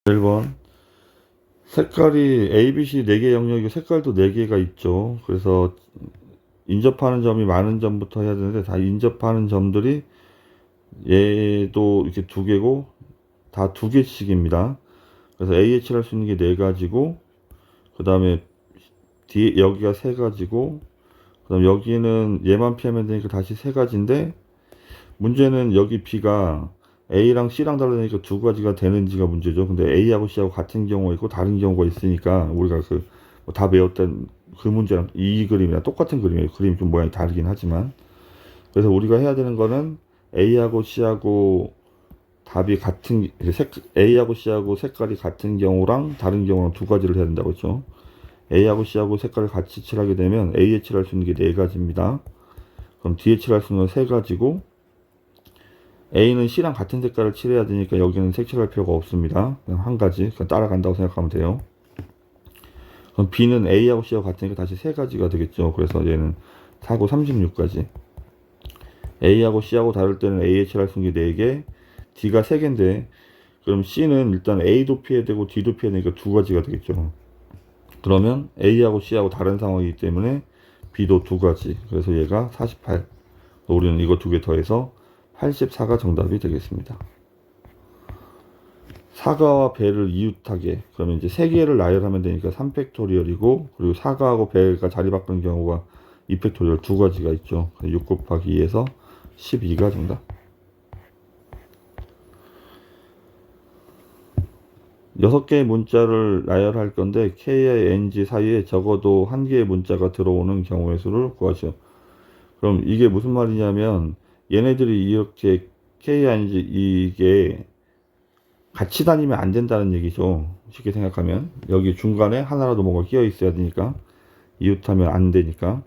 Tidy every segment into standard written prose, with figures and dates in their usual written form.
1번 색깔이 ABC 4개 영역이고 색깔도 4개가 있죠. 그래서 인접하는 점이 많은 점부터 해야 되는데 다 인접하는 점들이 얘도 이렇게 2개고 다 2개씩입니다. 그래서 AH를 할 수 있는 게 4가지고 그 다음에 뒤에 여기가 3가지고 그 다음 여기는 얘만 피하면 되니까 다시 3가지인데 문제는 여기 B가 A랑 C랑 다르니까 2가지가 되는지가 문제죠. 근데 A하고 C하고 같은 경우가 있고 다른 경우가 있으니까 우리가 다 배웠던 그 문제랑 이 그림이랑 똑같은 그림이에요. 그림이 좀 모양이 다르긴 하지만. 그래서 우리가 해야 되는 거는 A하고 C하고 답이 같은 A하고 C하고 색깔이 같은 경우랑 다른 경우랑 2가지를 해야 된다고 했죠. A하고 C하고 색깔을 같이 칠하게 되면 AH를 할 수 있는 게 4가지입니다. 그럼 DH를 할 수 있는 건 3가지고 A는 C랑 같은 색깔을 칠해야 되니까 여기는 색칠할 필요가 없습니다. 그냥 한 가지 그냥 따라간다고 생각하면 돼요. 그럼 B는 A하고 C하고 같으니까 다시 3가지가 되겠죠. 그래서 얘는 4고 36가지. A하고 C하고 다를 때는 AH를 할 수 있는 게 4개, D가 3개인데 그럼 C는 일단 A도 피해야 되고 D도 피해야 되니까 2가지가 되겠죠. 그러면 A하고 C하고 다른 상황이기 때문에 B도 2가지. 그래서 얘가 48. 우리는 이거 2개 더해서 84가 정답이 되겠습니다. 사과와 배를 이웃하게 그러면 이제 3개를 나열하면 되니까 3팩토리얼이고 그리고 사과하고 배가 자리 바꾸는 경우가 2팩토리얼 2가지가 있죠. 6 곱하기 2에서 12가 정답. 6개의 문자를 나열할 건데 K와 NG 사이에 적어도 1개의 문자가 들어오는 경우의 수를 구하시오. 그럼 이게 무슨 말이냐면 얘네들이 이렇게 K와 NG 이게 같이 다니면 안 된다는 얘기죠. 쉽게 생각하면 여기 중간에 하나라도 뭐가 끼어 있어야 되니까 이웃하면 안 되니까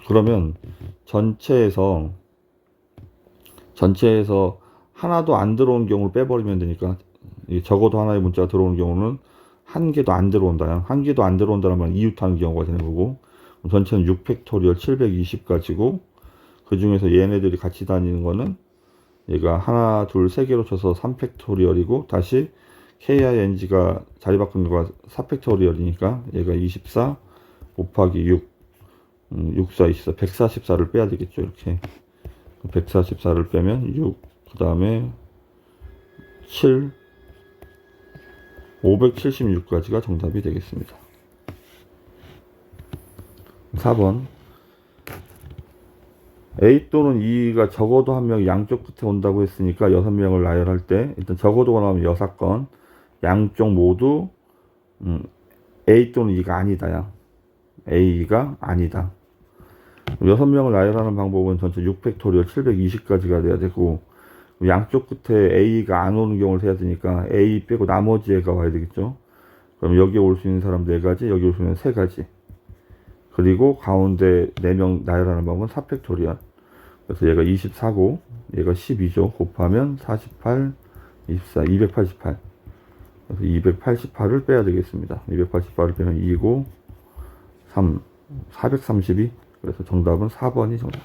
그러면 전체에서 하나도 안 들어온 경우를 빼버리면 되니까 적어도 하나의 문자가 들어오는 경우는 1개도 안 들어온다. 1개도 안 들어온다는 말은 이웃하는 경우가 되는 거고 전체는 6팩토리얼 720가지고 그 중에서 얘네들이 같이 다니는 거는 얘가 하나, 둘, 3개로 쳐서 3팩토리얼이고 다시 KING가 자리 바꾸는 거가 4팩토리얼이니까 얘가 24 곱하기 6 64, 24, 144를 빼야 되겠죠. 이렇게 144를 빼면 6, 그 다음에 7, 576까지가 정답이 되겠습니다. 4번 A 또는 E가 적어도 한 명이 양쪽 끝에 온다고 했으니까 6명을 나열할 때 일단 적어도가 나오면 6건 양쪽 모두 A 또는 E가 아니다. A가 아니다. 6명을 나열하는 방법은 전체 6팩토리얼 720까지가 돼야 되고 양쪽 끝에 A가 안 오는 경우를 해야 되니까 A 빼고 나머지 애가 와야 되겠죠. 그럼 여기에 올 수 있는 사람 4가지, 여기 올 수 있는 3가지. 그리고 가운데 4명 나열하는 방법은 4팩토리얼. 그래서 얘가 24고 얘가 12죠. 곱하면 48, 24, 288. 그래서 288을 빼야 되겠습니다. 288을 빼면 2고 3, 432. 그래서 정답은 4번이 정답.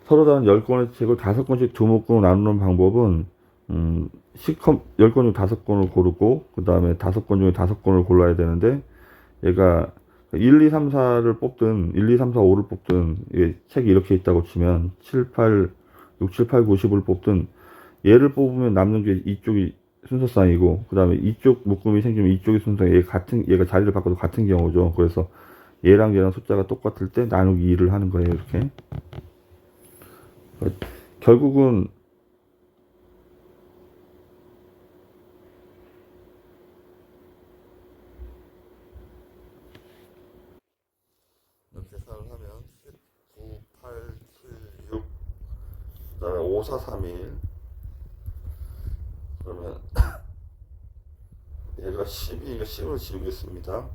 서로 다른 10권의 책을 5권씩 두 묶음으로 나누는 방법은 10권 중 5권을 고르고 그 다음에 5권 중에 5권을 골라야 되는데 얘가 1, 2, 3, 4를 뽑든 1, 2, 3, 4, 5를 뽑든 책이 이렇게 있다고 치면 7, 8, 6, 7, 8, 9, 10을 뽑든 얘를 뽑으면 남는 게 이쪽이 순서상이고 그 다음에 이쪽 묶음이 생기면 이쪽이 순서상 얘가 자리를 바꿔도 같은 경우죠. 그래서 얘랑 얘랑 숫자가 똑같을 때 나누기 2를 하는 거예요. 이렇게 결국은 이렇게 계산을 하면 19, 8, 7, 6 그 다음에 5, 4, 3, 1 그러면 얘가 10이니까 10을 지우겠습니다.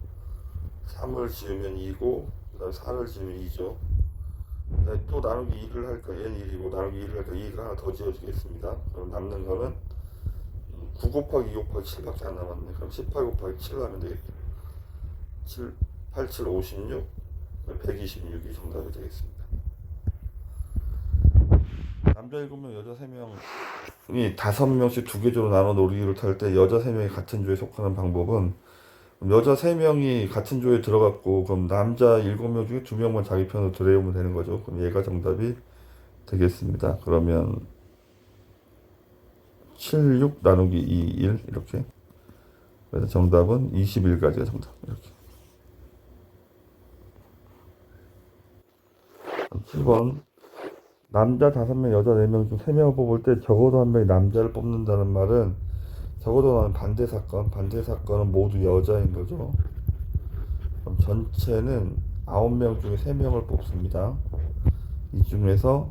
3을 지우면 2고 그 다음에 4를 지우면 2죠. 또 나누기 2를 할까 얘는 1이고 나누기 2를 할까 2가 하나 더 지워지겠습니다. 그럼 남는 거는 9 곱하기 2 곱하기 7밖에 안 남았네. 그럼 18 곱하기 7을 하면 되겠죠. 7, 8, 7, 56 126이 정답이 되겠습니다. 남자 7명 여자 3명 다섯 명씩 두 개 조로 나눠 놀이기를 탈 때 여자 세 명이 같은 조에 속하는 방법은, 그럼 여자 세 명이 같은 조에 들어갔고, 그럼 남자 일곱 명 중에 두 명만 자기 편으로 들어오면 되는 거죠. 그럼 얘가 정답이 되겠습니다. 그러면 7, 6 나누기 2, 1 이렇게. 그래서 정답은 21가지가 정답. 이렇게. 7번. 남자 5명, 여자 4명 중 3명을 뽑을 때 적어도 한 명이 남자를 뽑는다는 말은, 적어도 나는 반대 사건, 반대 사건은 모두 여자인 거죠. 그럼 전체는 9명 중에 3명을 뽑습니다. 이 중에서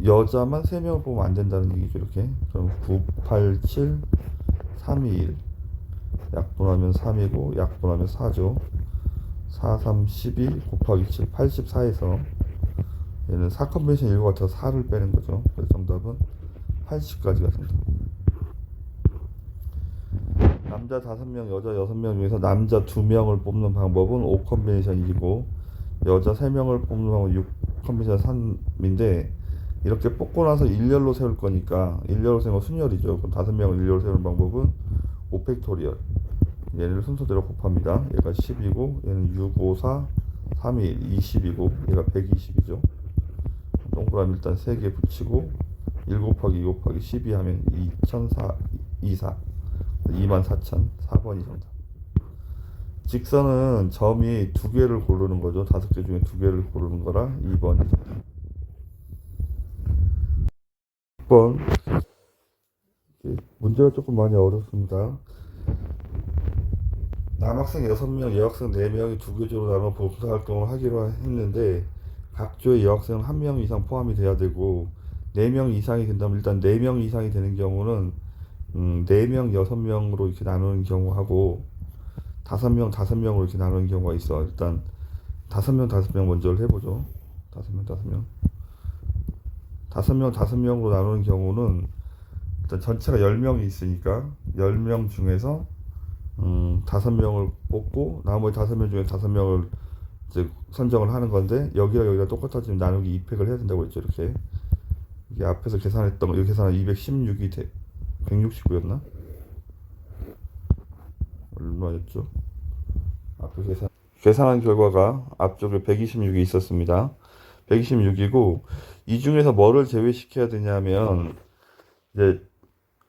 여자만 3명을 뽑으면 안 된다는 얘기죠. 이렇게. 그럼 9, 8, 7, 3, 2, 1. 약분하면 3이고 약분하면 4죠. 4, 3, 12 곱하기 7, 84에서 얘는 4컨벤션 일과 같아서 4를 빼는 거죠. 그래서 정답은 80까지가 정답. 남자 5명, 여자 6명 중에서 남자 2명을 뽑는 방법은 5컨벤션이고 여자 3명을 뽑는 방법은 6컨벤션 3인데, 이렇게 뽑고 나서 일렬로 세울 거니까 일렬로 세우면 순열이죠. 그럼 5명을 일렬로 세우는 방법은 5팩토리얼. 얘를 순서대로 곱합니다. 얘가 10이고 얘는 6, 5, 4, 3, 2, 1, 20이고 얘가 120이죠. 동그라미 일단 3개 붙이고 1 곱하기 2 곱하기 12 하면 2004, 24, 24,000, 4번이 정답. 직선은 점이 2개를 고르는 거죠. 5개 중에 2개를 고르는 거라 2번이 정답. 6번. 문제가 조금 많이 어렵습니다. 남학생 6명, 여학생 4명이 2개 조로 나눠 봉사활동을 하기로 했는데 각 조에 여학생 1명 이상 포함이 돼야 되고 4명 이상이 된다면, 일단 4명 이상이 되는 경우는 4명, 6명으로 이렇게 나누는 경우하고 5명, 5명으로 이렇게 나누는 경우가 있어. 일단 5명, 5명 먼저 해보죠. 5명, 5명. 5명, 5명으로 나누는 경우는 일단 전체가 10명이 있으니까 10명 중에서 5명을 뽑고 나머지 5명 중에 5명을 이제 선정을 하는 건데, 여기랑 여기가 똑같아지면 나누기 2팩을 해야 된다고 했죠. 이렇게. 이게 앞에서 계산했던 거, 이렇게 계산하면 216이 169였나? 얼마였죠? 앞에 계산한 결과가 앞쪽에 126이 있었습니다. 126이고, 이 중에서 뭐를 제외시켜야 되냐면, 이제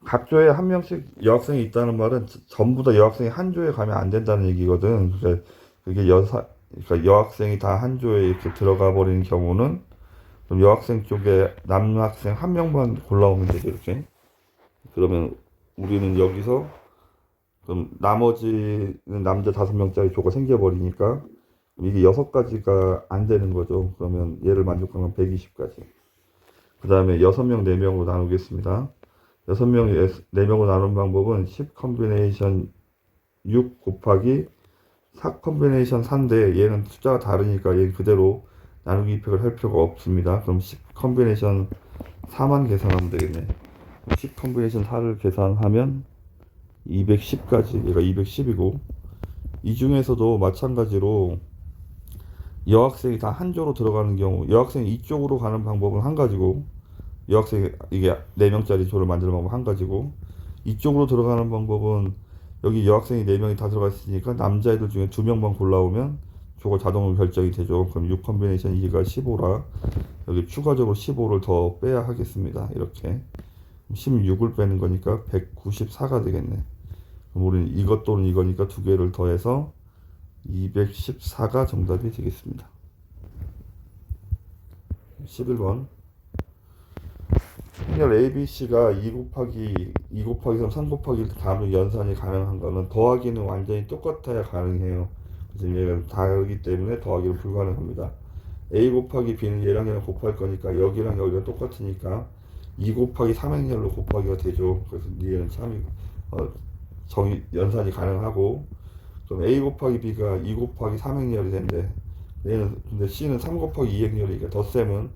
각 조에 1명씩 여학생이 있다는 말은 전부 다 여학생이 한 조에 가면 안 된다는 얘기거든. 그게 그러니까 여학생이 다 한 조에 이렇게 들어가 버리는 경우는, 그럼 여학생 쪽에 남학생 1명만 골라오면 되죠. 이렇게. 그러면 우리는 여기서 그럼 나머지는 남자 5명짜리 조가 생겨버리니까 이게 6가지가 안 되는 거죠. 그러면 얘를 만족하면 120가지. 그 다음에 6명 4명으로 나누겠습니다. 6명 4명으로 나누는 방법은 10 컨비네이션 6 곱하기 4 컨비네이션 4인데 얘는 숫자가 다르니까 얘는 그대로 나누기 2팩을 할 필요가 없습니다. 그럼 10 컨비네이션 4만 계산하면 되겠네. 10 컨비네이션 4를 계산하면 210까지, 얘가 210이고, 이 중에서도 마찬가지로 여학생이 다 한 조로 들어가는 경우, 여학생이 이쪽으로 가는 방법은 한 가지고, 여학생이 이게 4명짜리 조를 만드는 방법 한 가지고, 이쪽으로 들어가는 방법은 여기 여학생이 4명이 다 들어가 있으니까 남자애들 중에 2명만 골라오면 조가 자동으로 결정이 되죠. 그럼 6 컨비네이션 2가 15라 여기 추가적으로 15를 더 빼야 하겠습니다. 이렇게 16을 빼는 거니까 194가 되겠네. 그럼 우리는 이것 또는 이거니까 두 개를 더해서 214가 정답이 되겠습니다. 11번. 행렬 ABC가 2 곱하기 3, 곱하기 1 다음에 연산이 가능한 거는 더하기는 완전히 똑같아야 가능해요. 그래서 얘가 다르기 때문에 더하기는 불가능합니다. A 곱하기 B는 얘랑 얘랑 곱할 거니까 여기랑 여기가 똑같으니까 2 곱하기 3행렬로 곱하기가 되죠. 그래서 얘는 참 연산이 가능하고, 그럼 A 곱하기 B가 2 곱하기 3행렬이 된대. 얘는 근데 C는 3 곱하기 2행렬이니까 덧셈은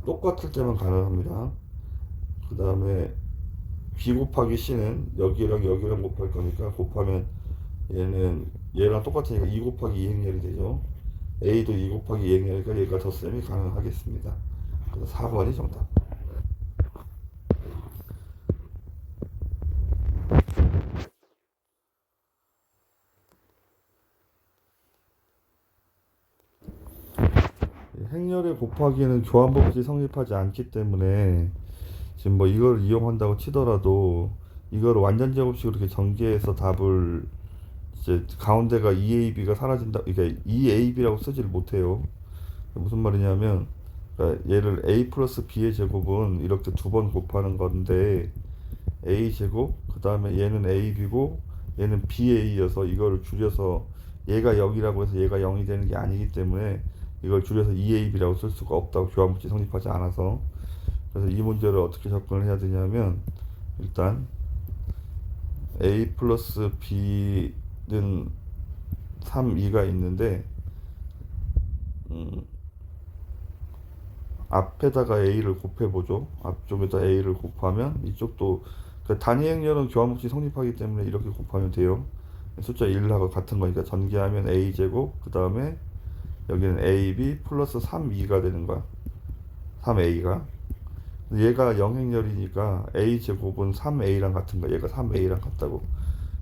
똑같을 때만 가능합니다. 그 다음에 B 곱하기 C는 여기랑 여기랑 곱할 거니까 곱하면 얘는 얘랑 똑같으니까 2 곱하기 2행렬이 되죠. A도 2 곱하기 2행렬이니까 얘가 덧셈이 가능하겠습니다. 그래서 4번이 정답. 행렬에 곱하기에는 교환법칙이 성립하지 않기 때문에 지금 뭐 이걸 이용한다고 치더라도 이거를 완전 제곱식으로 이렇게 전개해서 답을 이제 가운데가 2ab가 사라진다, 그러니까 2ab라고 쓰지를 못해요. 무슨 말이냐면, 그러니까 얘를 a 플러스 b의 제곱은 이렇게 두 번 곱하는 건데 a 제곱, 그 다음에 얘는 ab고 얘는 ba여서 이거를 줄여서 얘가 0이라고 해서 얘가 0이 되는 게 아니기 때문에 이걸 줄여서 2ab라고 쓸 수가 없다고, 교환법칙이 성립하지 않아서. 그래서 이 문제를 어떻게 접근을 해야 되냐면, 일단 a 플러스 b는 3, 2가 있는데 앞에다가 a를 곱해보죠. 앞쪽에다 a를 곱하면 이쪽도, 그러니까 단위 행렬은 교환법칙이 성립하기 때문에 이렇게 곱하면 돼요. 숫자 1하고 같은 거니까 전개하면 a제곱, 그 다음에 여기는 ab 플러스 3, 2가 되는 거야. 3a가. 얘가 영행렬이니까 a제곱은 3a랑 같은 거야. 얘가 3a랑 같다고.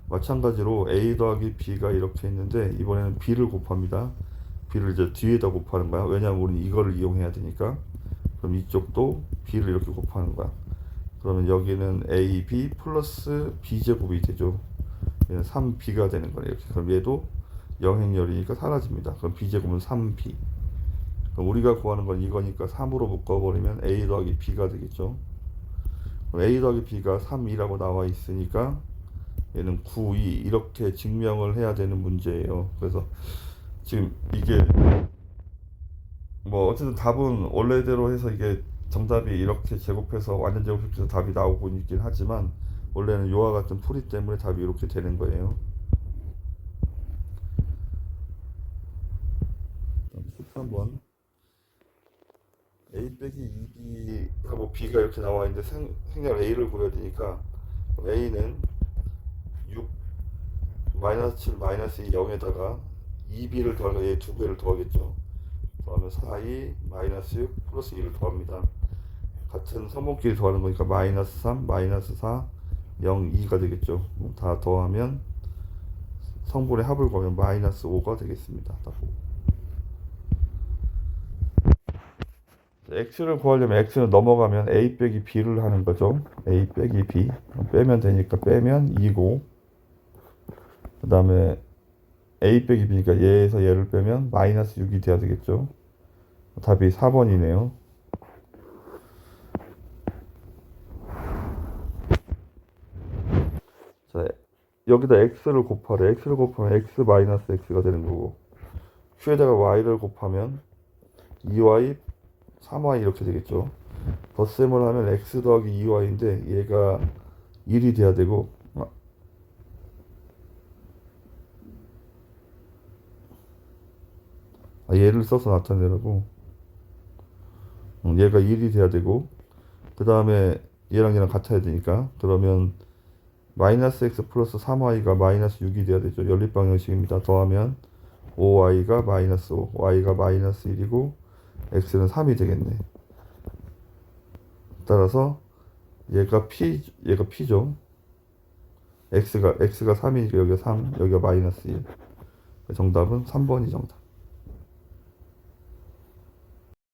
마찬가지로 a 더하기 b가 이렇게 있는데 이번에는 b를 곱합니다. b를 이제 뒤에다 곱하는 거야. 왜냐면 우리는 이거를 이용해야 되니까. 그럼 이쪽도 b를 이렇게 곱하는 거야. 그러면 여기는 ab 플러스 b제곱이 되죠. 얘는 3b가 되는 거네. 이렇게. 그럼 얘도 영행렬이니까 사라집니다. 그럼 b제곱은 3b. 그럼 우리가 구하는 건 이거니까 3으로 묶어버리면 a 더하기 b가 되겠죠. 그럼 a 더하기 b가 3이라고 나와 있으니까 얘는 9, 2 이렇게 증명을 해야 되는 문제예요. 그래서 지금 이게 뭐 어쨌든 답은 원래대로 해서 이게 정답이 이렇게 제곱해서 완전 제곱해서 답이 나오고 있긴 하지만 원래는 요와 같은 풀이 때문에 답이 이렇게 되는 거예요. 13번 a 빼기 2b하고 b가 이렇게 나와 있는데 생략 a를 구해야 되니까 a는 6 마이너스 7 마이너스 2 0에다가 2b를 더하면 얘 두 배를 더하겠죠. 더하면 4, 2 마이너스 6 플러스 2를 더합니다. 같은 성분끼리 더하는 거니까 마이너스 3 마이너스 4 0, 2가 되겠죠. 다 더하면 성분의 합을 구하면 마이너스 5가 되겠습니다. x를 구하려면 x는 넘어가면 a 빼기 b를 하는 거죠. a 빼기 b 빼면 되니까 빼면 2고, 그 다음에 a 빼기 b니까 얘에서 얘를 빼면 마이너스 6이 돼야 되겠죠. 답이 4번이네요. 자, 여기다 x를 곱하래. x를 곱하면 x 마이너스 x가 되는 거고, q에다가 y를 곱하면 2y 3y 이렇게 되겠죠. 덧셈을 하면 x 더하기 2y인데 얘가 1이 돼야 되고, 얘를 써서 나타내라고. 얘가 1이 돼야 되고, 그 다음에 얘랑 같아야 되니까, 그러면 마이너스 x 플러스 3y가 마이너스 6이 돼야 되죠. 연립방정식입니다. 더하면 5y가 마이너스 5, y가 마이너스 1이고 x는 3이 되겠네. 따라서 얘가 p죠. x가 3이니까 여기가 3, 여기가 마이너스 1. 정답은 3번이 정답.